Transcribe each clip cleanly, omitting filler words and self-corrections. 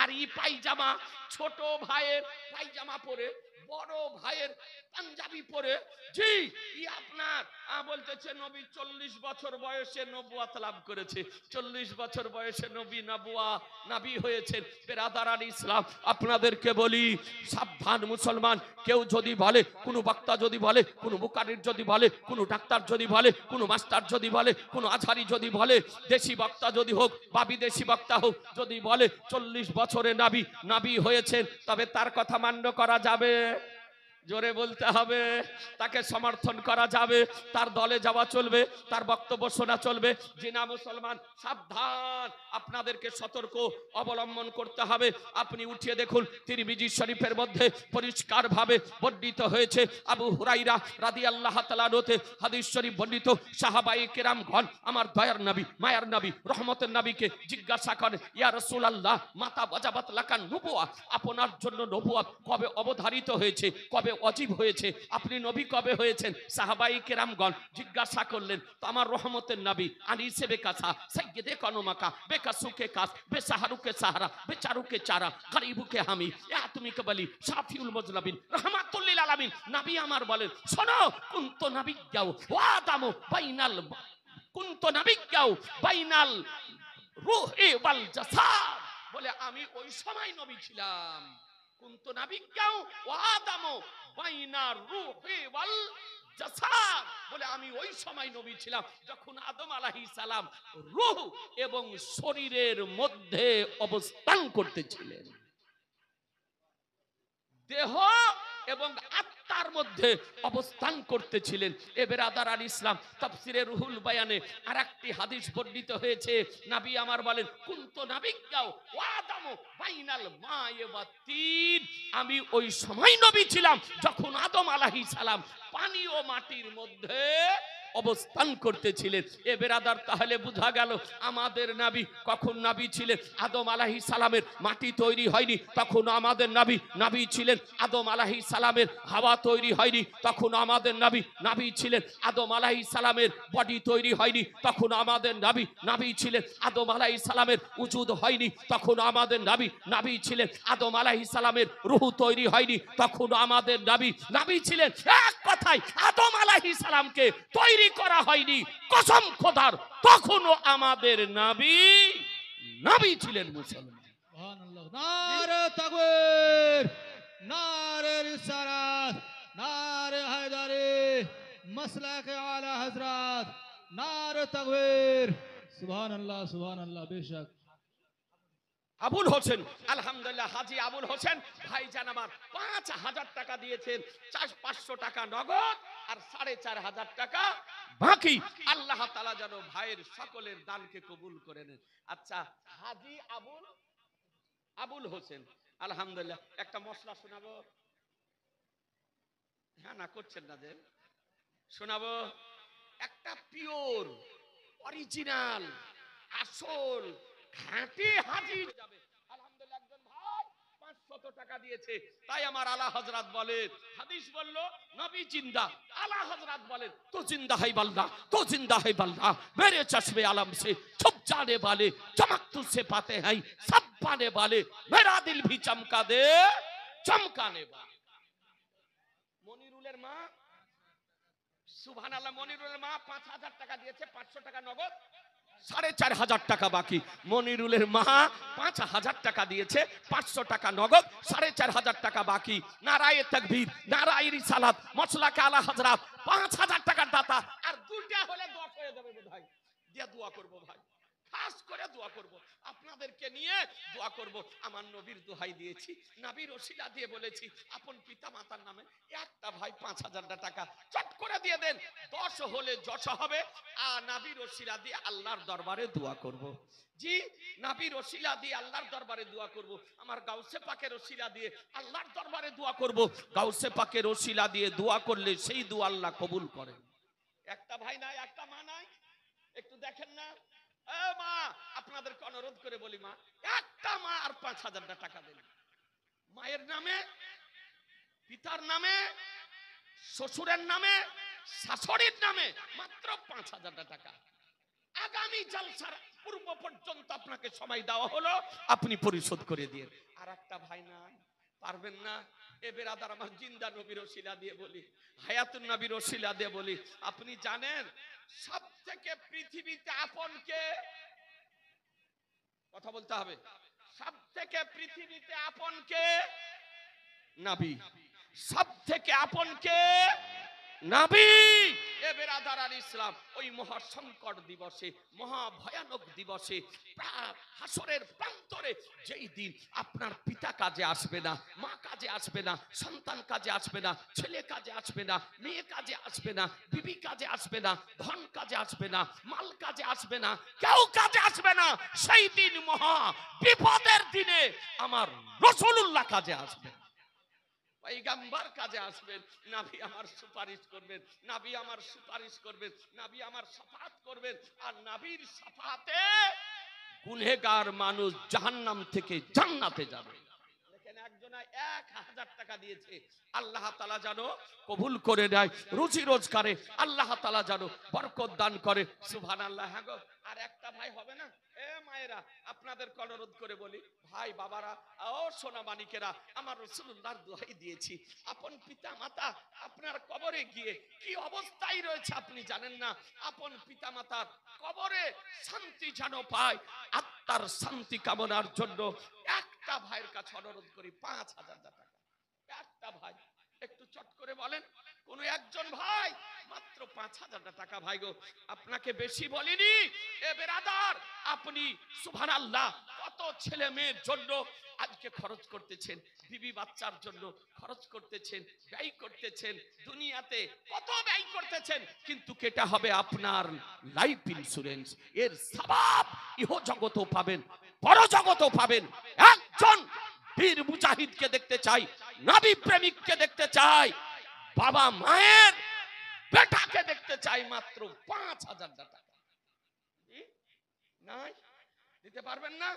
নারী পায়জামা, ছোট ভাইয়ের পায়জামা পরে, বড় ভাইয়ের পাঞ্জাবি পরে, জি আপনার বলতেছে নবী 40 বছর বয়সে নবুয়ত লাভ করেছে, 40 বছর বয়সে নবী নবী হয়েছেন। বেরাদারান ইসলাম, আপনাদেরকে বলি সাবধান মুসলমান। কেউ যদি বলে, কোনো বক্তা যদি বলে, কোনো মুকারির যদি বলে, কোনো ডাক্তার যদি বলে, কোনো মাস্টার যদি বলে, কোনো আজহারি যদি বলে, দেশি বক্তা যদি হোক বা বিদেশি বক্তা হোক, যদি বলে 40 বছরে নবী হয়েছেন, তবে তার কথা মান্য করা যাবে? জোরে বলতে হবে। তাকে সমর্থন করা যাবে, তার দলে যাওয়া চলবে, তার বক্তব্য শোনা চলবে? জিনা মুসলমান, সাবধান, আপনাদেরকে সতর্ক অবলম্বন করতে হবে। আপনি উঠিয়ে দেখুন, তিরমিজি শরীফের মধ্যে পরিষ্কারভাবে বর্ণিত হয়েছে, আবু হুরাইরা রাদিয়াল্লাহু তাআলা হতে হাদিস শরীফ বর্ণিত, সাহাবায়ে কেরামগণ আমার দয়ার নবী, মায়ার নবী, রহমতের নবীকে জিজ্ঞাসা করেন, ইয়া রাসূলুল্লাহ মাতা ওয়াজাবাত লাকান নবুয়া, আপনার জন্য নবুয়ত কবে অবধারিত হয়েছে, কবে ওয়াজিব হয়েছে, আপনি নবী কবে হয়েছেন? সাহাবায়ে কেরামগণ জিজ্ঞাসা করলেন, তো আমার রহমতের নবী আনিসে বেকাসা সাইয়্যিদে কানুমাকা বেকাসুকে কাস বেসাহারুকে সাহারা বেচারুকে চারা গরিবুকে হামি ইয়া তুমি কবলি শাফিউল মুজলাবিন রাহমাতুল লিল আলামিন। নবী আমার বলেন, শোনো, কুনতু নবিয়্যাও ওয়া আদামু বাইনাল কুনতু নবিয়্যাও বাইনাল রূহি ওয়াল জাসাদ, বলে আমি ওই সময় নবী ছিলাম, কুনতু নবিয়্যাও ওয়া আদামু বাইনার রূহি ওয়াল জাসাদ, বলে আমি ওই সময় নবী ছিলাম যখন আদম আলাইহিস সালাম রূহ এবং শরীরের মধ্যে অবস্থান করতেছিলেন, দেহ এবং আত্মার মধ্যে অবস্থান করতেছিলেন। এ বেরাদারান ইসলাম, তাফসিরে রুহুল বায়ানে আরেকটি হাদিস বর্ণিত হয়েছে, নবী আমার বলেন, কুনতু নবিয়্যাও ওয়া আদামু বাইনাল মায়ে ওয়া তিন, আমি ওই সময় নবী ছিলাম যখন আদম আলাইহিস সালাম পানি ও মাটির মধ্যে অবস্থান করতেছিলেন। এ বেরাদার, তাহলে বোঝা গেল আমাদের নবী কখন নবী ছিলেন? আদম আলাইহিস সালামের মাটি তৈরি হয়নি তখন আমাদের নবী ছিলেন। আদম আলাইহিস সালামের হাওয়া তৈরি হয়নি তখন আমাদের নবী ছিলেন। আদম আলাইহিস সালামের বডি তৈরি হয়নি তখন আমাদের নবী ছিলেন। আদম আলাইহিস সালামের উজুদ হয়নি তখন আমাদের নবী ছিলেন। আদম আলাইহিস সালামের রূহ তৈরি হয়নি তখন আমাদের নবী ছিলেন। এক কথায় আদম আলাইহিস সালামকে তৈরি করা হয়নি কসম খোদার, তখনও আমাদের নবী ছিলেন। মুসলমান, সুবহানাল্লাহ, নারে তাকবীর, নারে রিসালাত, নারে হায়দারি, মাসলাকে আলা হযরত, নারে তাকবীর, সুবহানাল্লাহ সুবহানাল্লাহ। বেশক আবুল হোসেন, আলহামদুলিল্লাহ, হাজী আবুল হোসেন ভাইজান আমার ৫,০০০ টাকা দিয়েছেন, ৫০০ টাকা নগদ আর ৪,৫০০ টাকা বাকি। আল্লাহ তাআলা যেন ভাইয়ের সকলের দানকে কবুল করে নেন। আচ্ছা, হাজী আবুল হোসেন, আলহামদুলিল্লাহ, একটা মশলা শোনাবো? হ্যাঁ, না করছেন না যে? শোনাবো একটা পিওর অরিজিনাল আসল খাঁটি হাজী যাবে। আলহামদুলিল্লাহ, একজন ভাই ৫০০ টাকা দিয়েছে, তাই আমার আলা হযরত বলেন, হাদিস বলল নবী জিন্দা, আলা হযরত বলেন তো জিন্দা है बल्ला, तो जिंदा है बल्ला, मेरे चश्मे आलम से छुप जाने वाले चमक तुझसे पाते हैं सब पाने वाले, मेरा दिल भी चमका दे चमकाने वाले। মনিরুলের মা, সুবহানাল্লাহ, মনিরুলের মা ৫,০০০ টাকা দিয়েছে, ৫০০ টাকা নগদ, ৪,৫০০ টাকা বাকি। মনিরুলের মা ৫,০০০ টাকা দিয়েছে, ৫০০ টাকা নগদ, ৪,৫০০ টাকা বাকি। নারায়ে তাকবীর, নারায়ে রিসালাত, মাসলাকে আলা হযরত, ৫,০০০ টাকার দাতা। আর দুইটা হলে ১০ হয়ে যাবে ভাই, দিয়ে দোয়া করব ভাই, খাস করে দোয়া করব, আপনাদেরকে নিয়ে দোয়া করব। আমার নবীর দোহাই দিয়েছি, নবীর ওসিলা দিয়ে বলেছি, আপন পিতা মাতার নামে একটা ভাই ৫,০০০ টাকা চট করে দিয়ে দেন, ১০ হলে যশ হবে। আর নবীর ওসিলা দিয়ে আল্লাহর দরবারে দোয়া করব। জি, নবীর ওসিলা দিয়ে আল্লাহর দরবারে দোয়া করব। আমার গাউসে পাকের ওসিলা দিয়ে আল্লাহর দরবারে দোয়া করব। গাউসে পাকের ওসিলা দিয়ে দোয়া করলে সেই দোয়া আল্লাহ কবুল করেন। একটা ভাই নাই, একটা মা নাই, একটু দেখেন না। মা, আপনাদেরকে অনুরোধ করে বলি, মা, একটা মা আর ৫,০০০ টাকা দেন, মায়ের নামে, পিতার নামে, শ্বশুরের নামে, শাশুড়ির নামে মাত্র ৫,০০০ টাকা। আগামী জালসার পূর্ব পর্যন্ত আপনাকে সময় দেওয়া হলো, আপনি পরিশোধ করে দিয়ে। আর একটা ভাই নাই, পারবেন না। এ বেরাদার আমার জিন্দা নবীর ওসিলা দিয়ে বলি, হায়াতুন নবীর ওসিলা দিয়ে বলি, আপনি জানেন সব থেকে পৃথিবীতে আপন কে? কথা বলতে হবে। সব থেকে পৃথিবীতে আপন কে? নবী। সব থেকে আপন কে? নবী। এ বেরাদার আল ইসলাম, ওই মহা সংকট দিবসে, মহা ভয়ানক দিবসে, হাসরের প্রান্তরে, যেই দিন আপনার পিতা কাজে আসবে না, মা কাজে আসবে না, সন্তান কাজে আসবে না, ছেলে কাজে আসবে না, মেয়ে কাজে আসবে না, বিবি কাজে আসবে না, ধন কাজে আসবে না, মাল কাজে আসবে না, কেউ কাজে আসবে না, সেই দিন মহা বিপদের দিনে আমার রাসূলুল্লাহ কাজে আসবে, পয়গম্বর কাজে আসবেন। নবী আমার সুপারিশ করবেন, নবী আমার সুপারিশ করবেন, নবী আমার শাফাত করবেন। আর নবীর শাফাতে গুনহেগার মানুষ জাহান্নাম থেকে জান্নাতে যাবে। দেখেন একজনা 1000 টাকা দিয়েছে, আল্লাহ তাআলা যেন কবুল করে নেয়, রুজি রোজগারে আল্লাহ তাআলা যেন বরকত দান করে। সুবহানাল্লাহ। হ্যাঁ গো, আর একটা ভাই হবে না? এ মায়েরা, আপনাদের অনুরোধ করে বলি, ভাই বাবারা, ও সোনা মানিকেরা, আমার রাসূলুল্লাহর দোহাই দিয়েছি, আপন পিতা মাতা আপনার কবরে গিয়ে কি অবস্থায় রয়েছে আপনি জানেন না। আপন পিতা মাতার কবরে শান্তি যেন পায়, আত্মার শান্তি কামনার জন্য একটা ভাইয়ের কাছে অনুরোধ করি, 5000 টাকা। একটা ভাই একটু চট করে বলেন, কোন একজন ভাই, মাত্র 5000 টাকা। ভাই গো, আপনাকে বেশি বলিনি। এ বেরাদার, আপনি সুবহানাল্লাহ কত ছেলে মেয়ের জন্য আজকে খরচ করতেছেন, বিবি বাচ্চার জন্য খরচ করতেছেন, ব্যয় করতেছেন, দুনিয়াতে কত ব্যয় করতেছেন, কিন্তু কেটা হবে আপনার লাইফ ইন্স্যুরেন্স। এর সওয়াব ইহ জগতও পাবেন, পর জগতও পাবেন। একজন বীর মুজাহিদকে দেখতে চাই, নবী প্রেমিককে দেখতে চাই, বাবা মায়ের বেটাকে দেখতে চাই, মাত্র 5000 টাকা। নাই দিতে পারবেন না?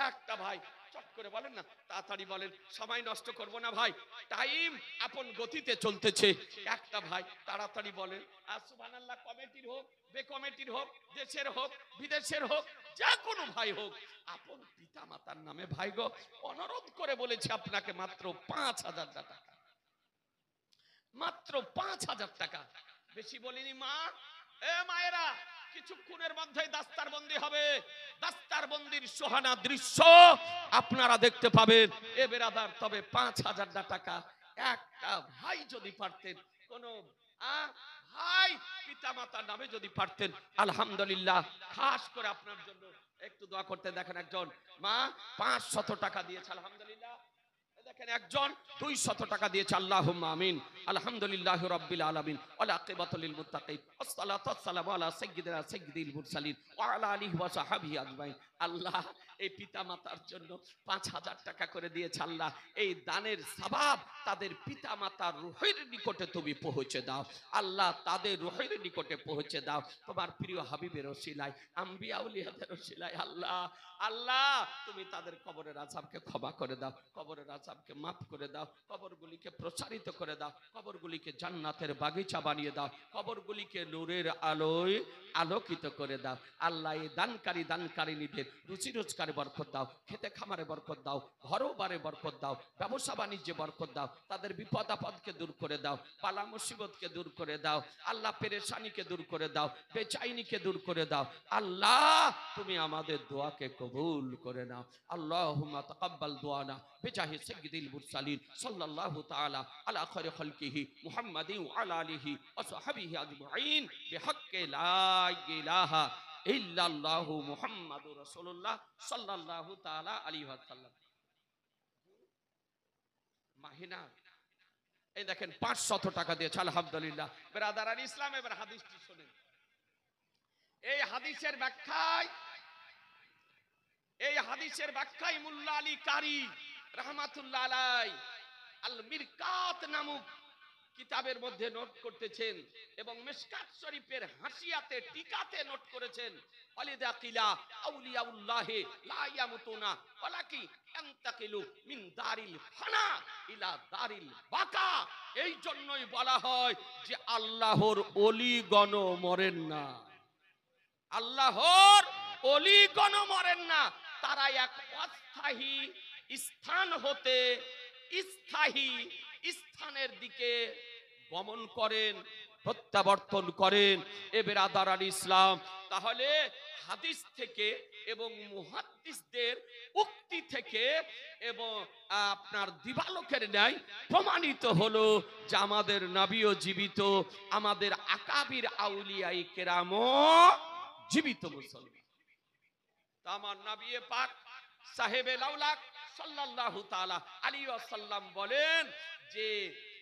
একটা ভাই চট করে বলেন না, তাড়াতাড়ি বলেন, সময় নষ্ট করব না ভাই, টাইম আপন গতিতে চলতেছে। একটা ভাই তাড়াতাড়ি বলেন। আর সুবহানাল্লাহ, কমিটির হোক, বে কমিটির হোক, দেশের হোক, বিদেশের হোক, যে কোনো ভাই হোক, আপন পিতা মাতার নামে ভাই গো অনুরোধ করে বলেছি আপনাকে, মাত্র 5000 টাকা, মাত্র 5000 টাকা। বেশি বলিনি মা। এ মায়েরা, কিছুক্ষণের মধ্যেই দাস্তার বন্দি হবে, দাস্তার বন্দির সোহানা দৃশ্য আপনারা দেখতে পাবেন। এ বেরাদার, তবে 5000 টাকা একটা ভাই যদি পারতেন, কোন ভাই পিতা মাতার নামে যদি পারতেন, আলহামদুলিল্লাহ। খাস করে আপনার জন্য একটু দোয়া করতে। দেখেন একজন মা 500 টাকা দিয়েছে, আলহামদুলিল্লাহ। দেখেন একজন 200 টাকা দিয়েছে, আল্লাহুম্মা আমিন। আলহামদুলিল্লাহ রাব্বিল আলামিন, ওয়াল আকিবাতুল লিল মুত্তাকিন, ওয়াসসালাতু ওয়াসসালামু আলা সাইয়্যিদিনা সাইয়্যিদিল মুরসালিন ওয়া আলা আলিহি ওয়া সাহবিহি আজমাইন। আল্লাহ, এই পিতা মাতার জন্য 5000 টাকা করে দিয়েছে, আল্লাহ এই দানের সওয়াব তাদের পিতা মাতার রূহের নিকটে তুমি পৌঁছে দাও, আল্লাহ তাদের রূহের নিকটে পৌঁছে দাও, তোমার প্রিয় হাবিবের ওসিলায়, আম্বিয়া আউলিয়াদের ওসিলায়। আল্লাহ, আল্লাহ তুমি তাদের কবরের আযাবকে ক্ষমা করে দাও, কবরের আযাবকে মাফ করে দাও, কবরগুলিকে প্রসারিত করে দাও, কবরগুলিকে জান্নাতের বাগিচা বানিয়ে দাও, কবরগুলিকে নূরের আলোয় আলোকিত করে দাও। আল্লাহ এই দানকারীদের রুচি রোজগারে বরকত দাও, খেতে খামারে বরকত দাও, ঘরবারে বরকত দাও, ব্যবসা বাণিজ্যে বরকত দাও, তাদের বিপদ আপদকে দূর করে দাও, পালা মুসিবতকে দূর করে দাও, আল্লাহ পেরেশানিকে দূর করে দাও, বেচাইনিকে দূর করে দাও। আল্লাহ তুমি আমাদের দোয়াকে কবুল করে নাও। আল্লাহুম্মা তাকাব্বাল দুআনা বিজাহি সাইয়্যিদিল মুরসালিন সাল্লাল্লাহু তাআলা আলা খায়রি খালকিহি মুহাম্মাদিন ওয়া আলা আলিহি ওয়া সাহবিহি আজমাইন বিহাক্কি লা ইলাহা ইল্লাল্লাহু মুহাম্মাদুর রাসূলুল্লাহ সাল্লাল্লাহু তাআলা আলাইহি ওয়াসাল্লাম। মাহিনা এই দেখেন 500 টাকা দিয়েছে, আলহামদুলিল্লাহ। ব্রাদার আল ইসলাম, এবার হাদিসটি শুনেন। এই হাদিসের ব্যাখ্যায় মোল্লা আলী কারি রাহমাতুল্লাহ আলাই আল মিরকাত নামক কিতাবের মধ্যে নোট করতেছেন, এবং মিশকাত শরীফের হাসিয়াতে টিকাতে নোট করেছেন, ওয়ালিদা কিলা আউলিয়াউল্লাহ লা ইয়ামুতুনা ওয়ালাকি আনতাকিলু মিন দারিল ফানা ইলা দারিল বাকা। এই জন্যই বলা হয় যে আল্লাহর ওলিগণ মরেন না, আল্লাহর ওলিগণ মরেন না, তারা এক অস্থায়ী স্থান হতে স্থায়ী স্থানের দিকে গমন করেন, প্রত্যাবর্তন করেন। এ বেরাদারান ইসলাম, তাহলে হাদিস থেকে এবং মুহাদ্দিসদের উক্তি থেকে এবং আপনার দিবালোকের ন্যায় প্রমাণিত হলো যে আমাদের নবীও জীবিত, আমাদের আকাবির আউলিয়ায়ে কেরামও জীবিত মুসলমান। তা আমার নবী পাক সাহেবে লাউলাক সাল্লাল্লাহু তাআলা আলাইহি ওয়াসাল্লাম বলেন যে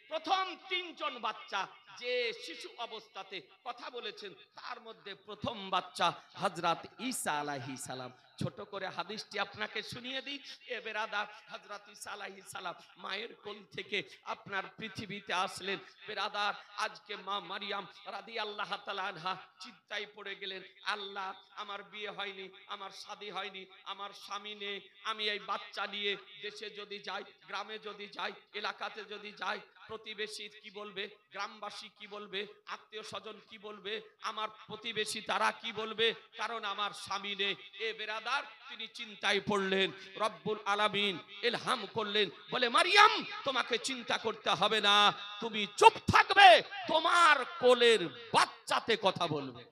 প্রথম তিনজন বাচ্চা যে শিশু অবস্থাতে কথা বলেছেন, তার মধ্যে প্রথম বাচ্চা হযরত ঈসা আলাইহিস সালাম। ছোট করে হাদিসটি আপনাকে শুনিয়ে দিই। এ বেরাদার, হযরত ঈসা আলাইহিস সালাম মায়ের কোল থেকে আপনার পৃথিবীতে আসলেন। বেরাদার, আজকে মা মারিয়াম রাদিয়াল্লাহু তাআলা আনহা চিন্তায় পড়ে গেলেন, আল্লাহ আমার বিয়ে হয়নি, আমার শাদী হয়নি, আমার স্বামী নেই, আমি এই বাচ্চা নিয়ে দেশে যদি যাই, গ্রামে যদি যাই, এলাকাতে যদি যাই, প্রতিবেশী কি বলবে, গ্রামবাসী কি বলবে, আত্মীয় স্বজন কি বলবে, আমার প্রতিবেশী তারা কি বলবে, কারণ আমার স্বামী নেই। এ বেরাদার, তিনি চিন্তায় পড়লেন। রব্বুল আলামিন ইলহাম করলেন, বলে মারিয়াম তোমাকে চিন্তা করতে হবে না, তুমি চুপ থাকবে, তোমার কোলের বাচ্চাতে কথা বলবে।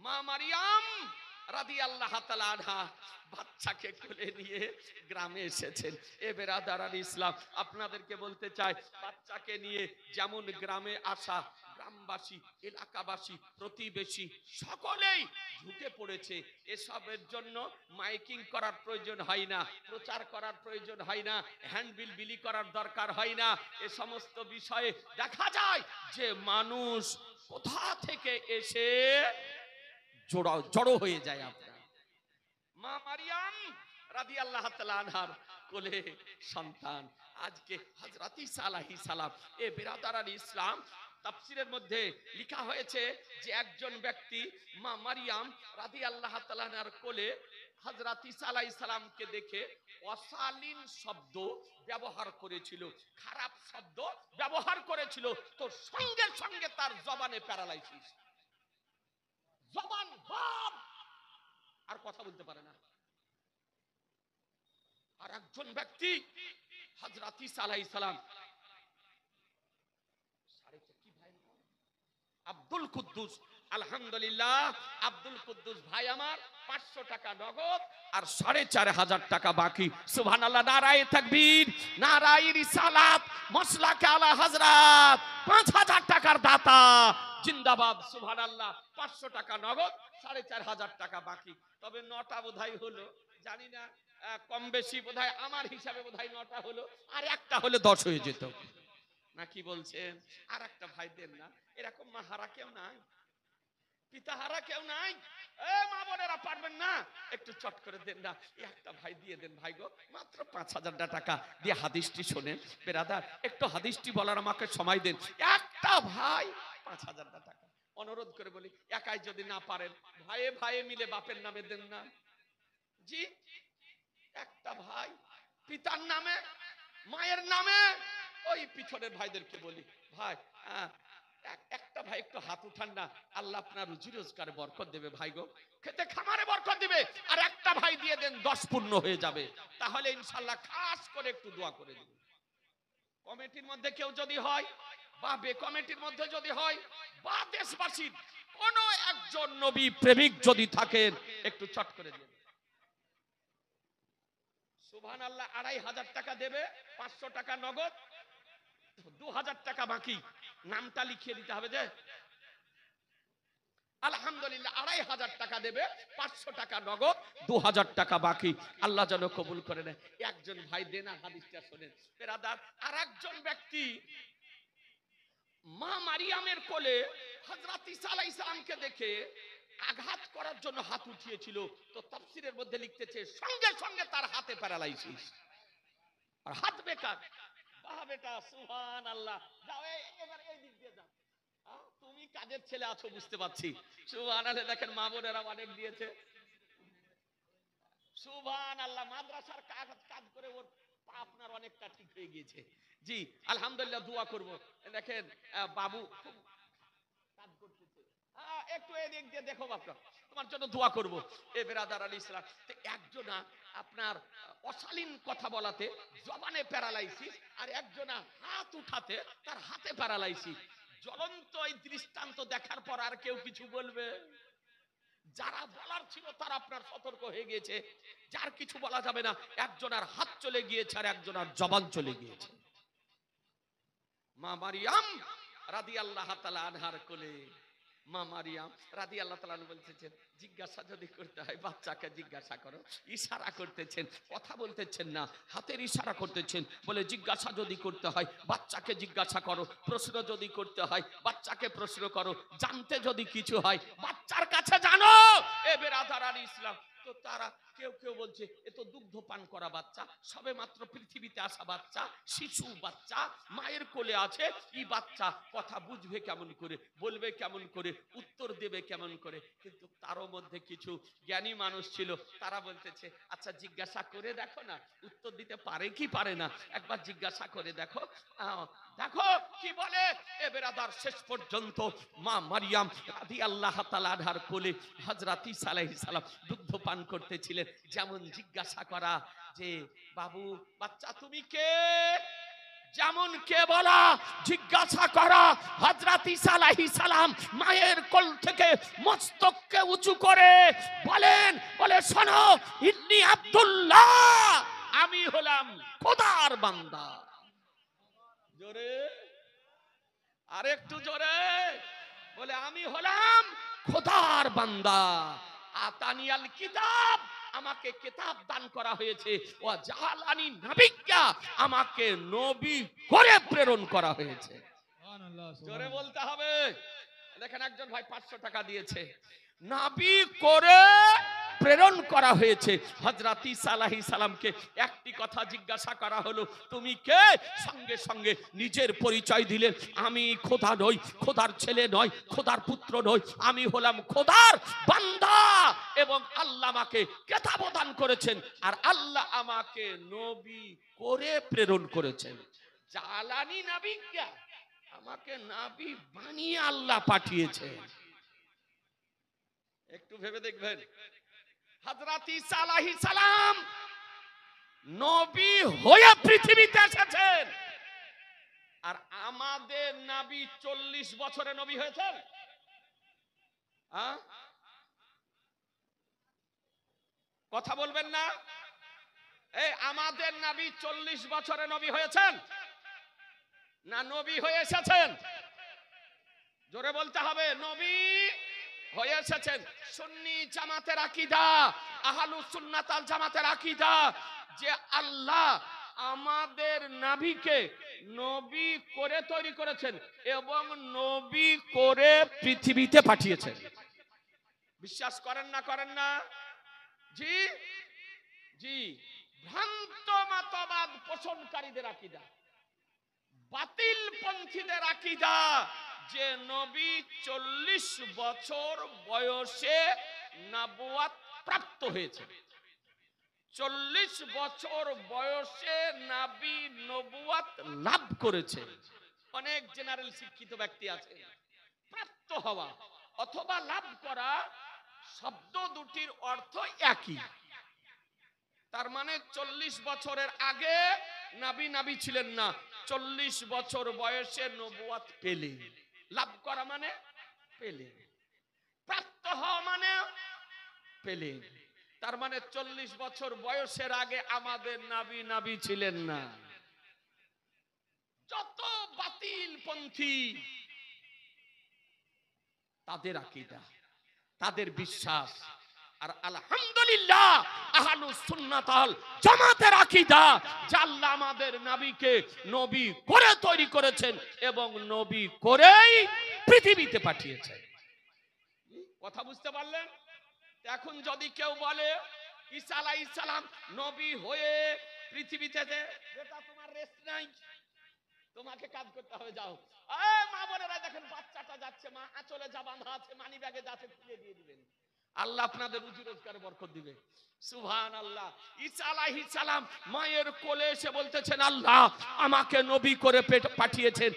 মা মারিয়াম রাদিয়াল্লাহু তাআলা আনহা বাচ্চাকে কোলে নিয়ে গ্রামে এসেছেন। এ বেরাদারান ইসলাম, আপনাদেরকে বলতে চাই, বাচ্চাকে নিয়ে যেমন গ্রামে আসা, গ্রামবাসী, এলাকাবাসী, প্রতিবেশী সকলেই ঝুঁকে পড়েছে। এসবের জন্য মাইকিং করার প্রয়োজন হয় না, প্রচার করার প্রয়োজন হয় না, হ্যান্ডবিল বিলি করার দরকার হয় না। এ সমস্ত বিষয়ে দেখা যায় যে মানুষ কোথা থেকে এসে জড়ো হয়ে যায়। আপনার মা মারিয়াম রাদিয়াল্লাহু তাআলা আনহার কোলে সন্তান, আজকে হযরত ঈসা আলাইহিস সালাম। এ বেরাদারান ইসলাম, তাফসীরের মধ্যে লেখা হয়েছে যে একজন ব্যক্তি মা মারিয়াম রাদিয়াল্লাহু তাআলা আনহার কোলে হযরত ঈসা আলাইহিস সালামকে দেখে অশালীন শব্দ ব্যবহার করেছিল, খারাপ শব্দ ব্যবহার করেছিল, তো সঙ্গে সঙ্গে তার জবানে প্যারালাইসিস, জবান বন্ধ, আর কথা বলতে পারে না। আর একজন ব্যক্তি হযরত ঈসা আলাইহিস সালাম, আব্দুল কুদ্দুস, আলহামদুলিল্লাহ, আব্দুল কুদ্দুস ভাই আমার 500 টাকা নগদ আর 4500 টাকা বাকি। সুবহানাল্লাহ, নারায়ে তাকবীর, নারায়ে রিসালাত, মাসলাকে আলা হযরত, 5000 টাকার দাতা জিন্দাবাদ। সুবহানাল্লাহ, 500 টাকা নগদ, 4500 টাকা বাকি। তবে 9টা বোধহয় হলো, জানি না, কম বেশি বোধহয় আমার হিসাবে বোধহয় 9টা হলো, আর একটা হলে 10 হয়ে যেত, নাকি বলছেন? আর একটা ভাই দেন না, এরকম মা হারা কেউ নাই, পিতা হারা কেউ নাই। এ মা বোনেরা পারবেন না, একটু চট করে দেন না, একটা ভাই দিয়ে দেন ভাই গো, মাত্র 5000 টাকা দিয়ে হাদিসটি শোনেন। বেরাদার, একটু হাদিসটি বলার আমাকে সময় দেন। একটা ভাই 5000 টাকা, অনুরোধ করে বলি, একাই যদি না পারেন, ভাইয়ে ভাইয়ে মিলে বাপের নামে দেন না জি। একটা ভাই পিতার নামে, মায়ের নামে, ওই পিছনের ভাইদেরকে বলি, ভাই একটা ভাই একটু হাত উঠান না, আল্লাহ আপনার রুজি রোজগারে বরকত দেবে ভাই গো, খেতে খামারে বরকত দিবে। আর একটা ভাই দিয়ে দেন, 10 পূর্ণ হয়ে যাবে, তাহলে ইনশাআল্লাহ খাস করে একটু দোয়া করে দিবেন। কমিটির মধ্যে কেউ যদি হয়, বা বে কমিটির মধ্যে যদি হয়, বা দেশবাসীর কোন একজন নবী প্রেমিক যদি থাকেন, একটু চট করে দিন। সুবহানাল্লাহ, 2500 টাকা দেবে, 500 টাকা নগদ, 2000 টাকা বাকি, নামটা লিখিয়ে দিতে হবে যে। আলহামদুলিল্লাহ, 2500 টাকা দেবে, 500 টাকা নগদ, 2000 টাকা বাকি। আল্লাহ যেন কবুল করে নেয়। একজন ভাই দেনা হাদিসটা শোনেন বেরাদার। আর একজন ব্যক্তি মা মারিয়ামের কোলে হযরত ঈসা আলাইহিস সালামকে দেখে আঘাত করার জন্য হাত উঠিয়েছিল, তো তাফসীরের মধ্যে লিখতেছে সঙ্গে সঙ্গে তার হাতে প্যারালাইসিস, আর হাত বেকার। বাহ বেটা, সুবহানাল্লাহ, যাও এবার এই দিক দিয়ে যাও, তুমি কাজের ছেলে আছো বুঝতে পারছি। সুবহানাল্লাহ, দেখেন মা বোনেরা অনেক দিয়েছে। সুবহানাল্লাহ, মাদ্রাসার কাজ করে ওর পা আপনার অনেকটা ঠিক হয়ে গিয়েছে জি। আলহামদুলিল্লাহ, দোয়া করব। দেখেন বাবু খুব কাজ করতেছে, একটু এদিক দিয়ে দেখো বাপটা, তোমার জন্য দোয়া করব। এ বেরাদার আলী ইসলাম, একজনা আপনার অশালীন কথা বলাতে জবানে প্যারালাইসিস, আর একজনা হাত উঠাতে তার হাতে প্যারালাইসিস। জ্বলন্ত এই দৃষ্টান্ত দেখার পর আর কেউ কিছু বলবে? যারা বলার ছিল তারা আপনার সতর্ক হয়ে গিয়েছে, যার কিছু বলা যাবে না। একজনের হাত চলে গিয়েছে আর একজনের জবান চলে গিয়েছে। মা মারিয়াম রাদিয়াল্লাহু তাআলা আনহার কোলে, মা মারিয়াম রাদিয়াল্লাহু তাআলা আনহা বলতেছেন, জিজ্ঞাসা যদি করতে হয় বাচ্চাকে জিজ্ঞাসা করো। ইশারা করতেছেন, কথা বলতেছেন না, হাতের ইশারা করতেছেন। বলে জিজ্ঞাসা যদি করতে হয় বাচ্চাকে জিজ্ঞাসা করো, প্রশ্ন যদি করতে হয় বাচ্চাকে প্রশ্ন করো, জানতে যদি কিছু হয় বাচ্চার কাছে জানো। এ বেরাদার আলী ইসলাম, তো তারা কেউ কেউ বলছে এ তো দুগ্ধ পান করা বাচ্চা, সবে মাত্র পৃথিবীতে আসা বাচ্চা, শিশু বাচ্চা, মায়ের কোলে আছে। এই বাচ্চা কথা বুঝবে কেমন করে, বলবে কেমন করে, উত্তর দেবে কেমন করে? কিন্তু তারও মধ্যে কিছু জ্ঞানী মানুষ ছিল, তারা বলতেছে আচ্ছা জিজ্ঞাসা করে দেখো না, উত্তর দিতে পারে কি পারে না, একবার জিজ্ঞাসা করে দেখো, দেখো কি বলে। এ বেরাদার, শেষ পর্যন্ত মা মারিয়াম রাদিয়াল্লাহু তাআলা আনহার কোলে হযরত ঈসা আলাইহিস সালাম দুগ্ধ পান করতেছিলেন। যেমন জিজ্ঞাসা করা যে বাবু বাচ্চা তুমি কে, যেমন কে বলা, জিজ্ঞাসা করা। হযরত ঈসা আলাইহিস সালাম মায়ের কোল থেকে মস্তককে উঁচু করে বলেন, বলে শোনো, ইন্নী আব্দুল্লাহ, আমি হলাম খোদার বান্দা। জোরে, আরেকটু জোরে বলে, আমি হলাম খোদার বান্দা। আতানিয়াল কিতাব, আমাকে কিতাব দান করা হয়েছে। ও জালানি নবিয়্যা, আমাকে নবী করে প্রেরণ করা হয়েছে। জোরে বলতে হবে। দেখেন একজন ভাই 500 টাকা দিয়েছে, নবী করে প্রেরণ করা হয়েছে। হযরত ঈসা আলাইহিস সালামকে একটি কথা জিজ্ঞাসা করা হলো, তুমি কে? সঙ্গে সঙ্গে নিজের পরিচয় দিলেন, আমি খোদা নই, খোদার ছেলে নই, খোদার পুত্র নই, আমি হলাম খোদার বান্দা, এবং আল্লাহ আমাকে কিতাব দান করেছেন, আর আল্লাহ আমাকে নবী করে প্রেরণ করেছেন। জালানি নবিয়্যা, আমাকে নবী বানিয়ে আল্লাহ পাঠিয়েছে। একটু ভেবে দেখবেন, হযরত ঈসা আলাইহিস সালাম নবী হয়ে পৃথিবীতে এসেছেন, আর আমাদের নবী 40 বছরে নবী হয়েছেন। কথা বলবেন না? এই আমাদের নবী 40 বছরে নবী হয়েছেন না নবী হয়ে এসেছেন? জোরে বলতে হবে, নবী হয়ে এসেছেন। সুন্নি জামাতের আকীদা, আহলুস সুন্নাত ওয়াল জামাতের আকীদা যে আল্লাহ আমাদের নবীকে নবী করে তৈরি করেছেন এবং নবী করে পৃথিবীতে পাঠিয়েছেন। বিশ্বাস করেন না? করেন না? জি জি। ভ্রান্ত মতবাদ পোষণকারীদের আকীদা, বাতিল পন্থীদের আকীদা যে নবী 40 বছর বয়সে নবুয়ত প্রাপ্ত হয়েছে। 40 বছর বয়সে নবী নবুয়ত লাভ করেছে। অনেক জেনারেল শিক্ষিত ব্যক্তি আছে, প্রাপ্ত হওয়া অথবা লাভ করা শব্দ দুটির অর্থ একই। তার মানে 40 বছরের আগে নবী ছিলেন না, 40 বছর বয়সে নবুয়ত পেলেন। লাভ করা মানে পেলেন, প্রাপ্ত হওয়া মানে পেলেন। তার মানে 40 বছর বয়সের আগে আমাদের নবী ছিলেন না। যত বাতিল পন্থী তাদের আকীদা, তাদের বিশ্বাস। আর আলহামদুলিল্লাহ আহলুস সুন্নাত ওয়াল জামাতের আকীদা যে আল্লাহ আমাদের নবীকে নবী করে তৈরি করেছেন এবং নবী করেই পৃথিবীতে পাঠিয়েছেন। কথা বুঝতে পারলেন? এখন যদি কেউ বলে ঈসা আলাইহিস সালাম নবী হয়ে পৃথিবীতে, বেটা তোমার রেস্ট নাই, তোমাকে কাজ করতে হবে, যাও। মা বোনেরা দেখেন বাচ্চাটা যাচ্ছে, মা আঁচলে যা বাঁধা আছে, মানি ব্যাগে যাচ্ছে, খুলে দিয়ে দিবেন। আল্লাহ আপনাদের রুজি রোজগারে বরকত দিবে। সুবহানাল্লাহ। ঈসা আলাইহিস সালাম মায়ের কোলে এসে বলতেছেন, আল্লাহ আমাকে নবী করে পাঠিয়েছেন।